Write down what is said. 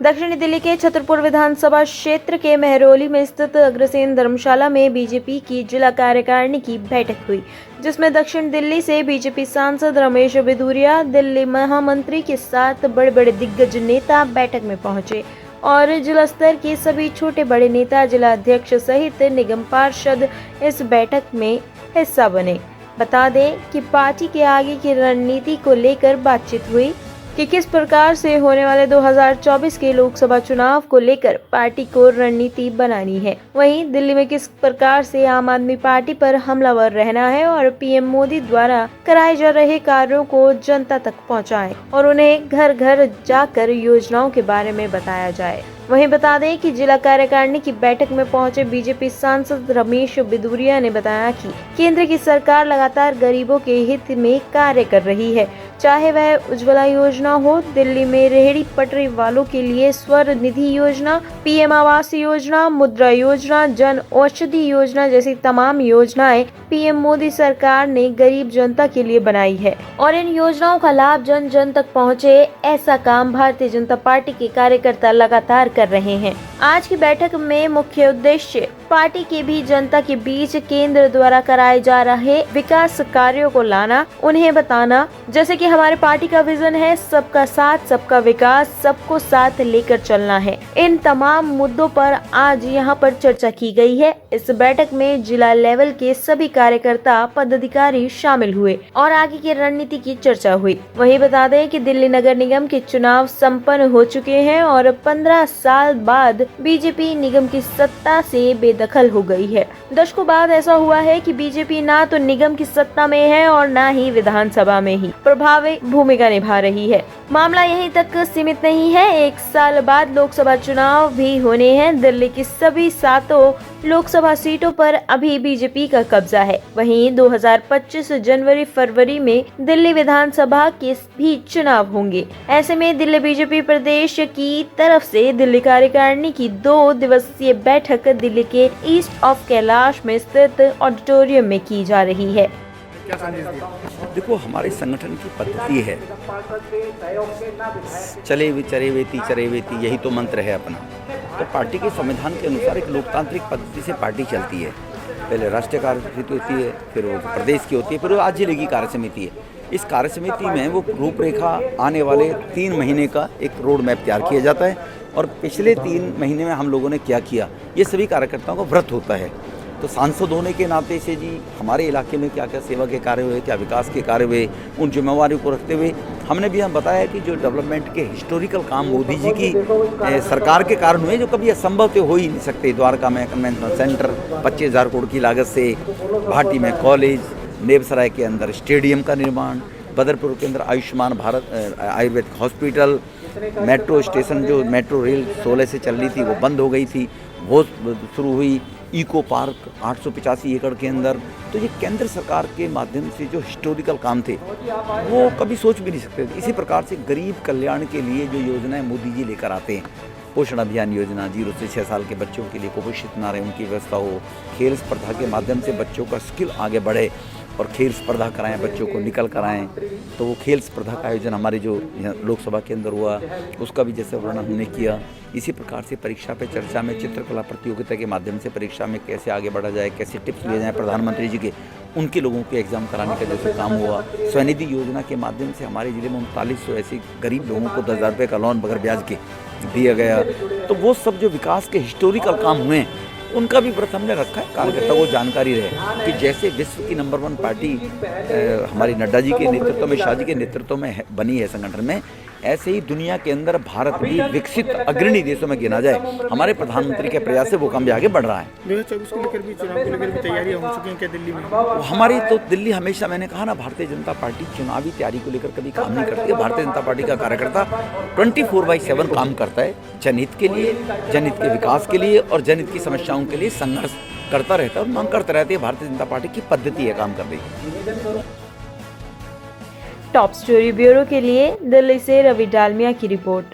दक्षिणी दिल्ली के छतरपुर विधानसभा क्षेत्र के महरौली में स्थित अग्रसेन धर्मशाला में बीजेपी की जिला कार्यकारिणी की बैठक हुई, जिसमें दक्षिण दिल्ली से बीजेपी सांसद रमेश बिधूरिया, दिल्ली महामंत्री के साथ बड़े बड़े दिग्गज नेता बैठक में पहुंचे और जिला स्तर के सभी छोटे बड़े नेता, जिला अध्यक्ष सहित निगम पार्षद इस बैठक में हिस्सा बने। बता दें कि पार्टी के आगे की रणनीति को लेकर बातचीत हुई कि किस प्रकार से होने वाले 2024 के लोकसभा चुनाव को लेकर पार्टी को रणनीति बनानी है। वहीं दिल्ली में किस प्रकार से आम आदमी पार्टी पर हमलावर रहना है और पीएम मोदी द्वारा कराए जा रहे कार्यों को जनता तक पहुंचाएं और उन्हें घर घर जाकर योजनाओं के बारे में बताया जाए। वहीं बता दें कि जिला कार्यकारिणी की बैठक में पहुंचे बीजेपी सांसद रमेश बिधूरिया ने बताया कि केंद्र की सरकार लगातार गरीबों के हित में कार्य कर रही है, चाहे वह उज्ज्वला योजना हो, दिल्ली में रेहड़ी पटरी वालों के लिए स्वर निधि योजना, पीएम आवास योजना, मुद्रा योजना, जन औषधि योजना जैसी तमाम योजनाएं पीएम मोदी सरकार ने गरीब जनता के लिए बनाई है और इन योजनाओं का लाभ जन जन तक पहुंचे, ऐसा काम भारतीय जनता पार्टी के कार्यकर्ता लगातार कर रहे हैं। आज की बैठक में मुख्य उद्देश्य पार्टी के भी जनता के बीच केंद्र द्वारा कराए जा रहे विकास कार्यों को लाना, उन्हें बताना, जैसे कि हमारे पार्टी का विजन है सबका साथ सबका विकास, सबको साथ लेकर चलना है। इन तमाम मुद्दों पर आज यहां पर चर्चा की गई है। इस बैठक में जिला लेवल के सभी कार्यकर्ता पदाधिकारी शामिल हुए और आगे की रणनीति की चर्चा हुई। वहीं बता दें कि दिल्ली नगर निगम के चुनाव संपन्न हो चुके हैं और 15 साल बाद बीजेपी निगम की सत्ता से बेदखल हो गई है। दशकों बाद ऐसा हुआ है कि बीजेपी ना तो निगम की सत्ता में है और ना ही विधानसभा में ही प्रभावी भूमिका निभा रही है। मामला यहीं तक सीमित नहीं है, 1 साल बाद लोकसभा चुनाव भी होने हैं। दिल्ली की सभी 7 लोकसभा सीटों पर अभी बीजेपी का कब्जा है। वहीं 2025 जनवरी फरवरी में दिल्ली विधानसभा के भी चुनाव होंगे। ऐसे में दिल्ली बीजेपी प्रदेश की तरफ से दिल्ली कार्यकारिणी की 2 दिवसीय बैठक दिल्ली के ईस्ट ऑफ कैलाश में स्थित ऑडिटोरियम में की जा रही है। देखो, हमारे संगठन की पद्धति है चले वेती यही तो मंत्र है अपना। तो पार्टी के संविधान के अनुसार एक लोकतांत्रिक पद्धति से पार्टी चलती है। पहले राष्ट्रीय कार्य समिति होती है, फिर वो प्रदेश की होती है, फिर वो राज्य जिले की कार्य समिति है। इस कार्य समिति में वो रूपरेखा आने वाले 3 महीने का एक रोड मैप तैयार किया जाता है और पिछले 3 महीने में हम लोगों ने क्या किया, ये सभी कार्यकर्ताओं का व्रत होता है। तो सांसद होने के नाते से जी हमारे इलाके में क्या क्या सेवा के कार्य हुए, क्या विकास के कार्य हुए, उन जिम्मेवारियों को रखते हुए हमने भी बताया कि जो डेवलपमेंट के हिस्टोरिकल काम मोदी जी की सरकार के कारण हुए, जो कभी असंभव तो हो ही नहीं सकते। द्वारका में कन्वेंशन सेंटर 25,000 करोड़ की लागत से, भाटी में कॉलेज, नेबसराय के अंदर स्टेडियम का निर्माण, बदरपुर के अंदर Ayushman Bharat Ayurvedic hospital, metro station जो मेट्रो रेल 16 से चल रही थी वो बंद हो गई थी, वो शुरू हुई। इको पार्क 885 एकड़ के अंदर। तो ये केंद्र सरकार के माध्यम से जो हिस्टोरिकल काम थे वो कभी सोच भी नहीं सकते थे। इसी प्रकार से गरीब कल्याण के लिए जो योजनाएं मोदी जी लेकर आते हैं, पोषण अभियान योजना, 0 से 6 साल के बच्चों के लिए कुपोषित ना रहे उनकी व्यवस्था हो, खेल स्पर्धा के माध्यम से बच्चों का स्किल आगे बढ़े और खेल स्पर्धा कराएं, बच्चों को निकल कराएं। तो वो खेल स्पर्धा का आयोजन हमारे जो लोकसभा के अंदर हुआ, उसका भी जैसे वर्णन हमने किया। इसी प्रकार से परीक्षा पे चर्चा में चित्रकला प्रतियोगिता के माध्यम से परीक्षा में कैसे आगे बढ़ा जाए, कैसे टिप्स लिए जाएँ प्रधानमंत्री जी के, उनके लोगों के एग्ज़ाम कराने का जैसे काम हुआ। स्वनिधि योजना के माध्यम से हमारे ज़िले में 3900 ऐसे गरीब लोगों को 10,000 रुपये का लोन बगैर ब्याज के दिया गया। तो वो सब जो विकास के हिस्टोरिकल काम हुए हैं उनका भी व्रत हमने रखा है। कार्यकर्ता को जानकारी रहे कि जैसे विश्व की नंबर 1 पार्टी हमारी नड्डा जी के नेतृत्व में, शाह जी के नेतृत्व में बनी है संगठन में, ऐसे ही दुनिया के अंदर भारत भी विकसित अग्रणी देशों में गिना जाए। हमारे प्रधानमंत्री के प्रयास से वो काम भी आगे बढ़ रहा है। 2024 को लेकर भी, चुनाव को लेकर भी तैयारियां हो चुकी हैं क्या दिल्ली में? हमारी तो दिल्ली हमेशा, मैंने कहा ना, भारतीय जनता पार्टी चुनावी तैयारी को लेकर कभी काम नहीं करती है। भारतीय जनता पार्टी का कार्यकर्ता 24/7 काम करता है जनहित के लिए, जनहित के विकास के लिए और जनहित की समस्याओं के लिए संघर्ष करता रहता है और मांग करता रहती है। भारतीय जनता पार्टी की पद्धति है काम करने की। टॉप स्टोरी ब्यूरो के लिए दिल्ली से रवि डालमिया की रिपोर्ट।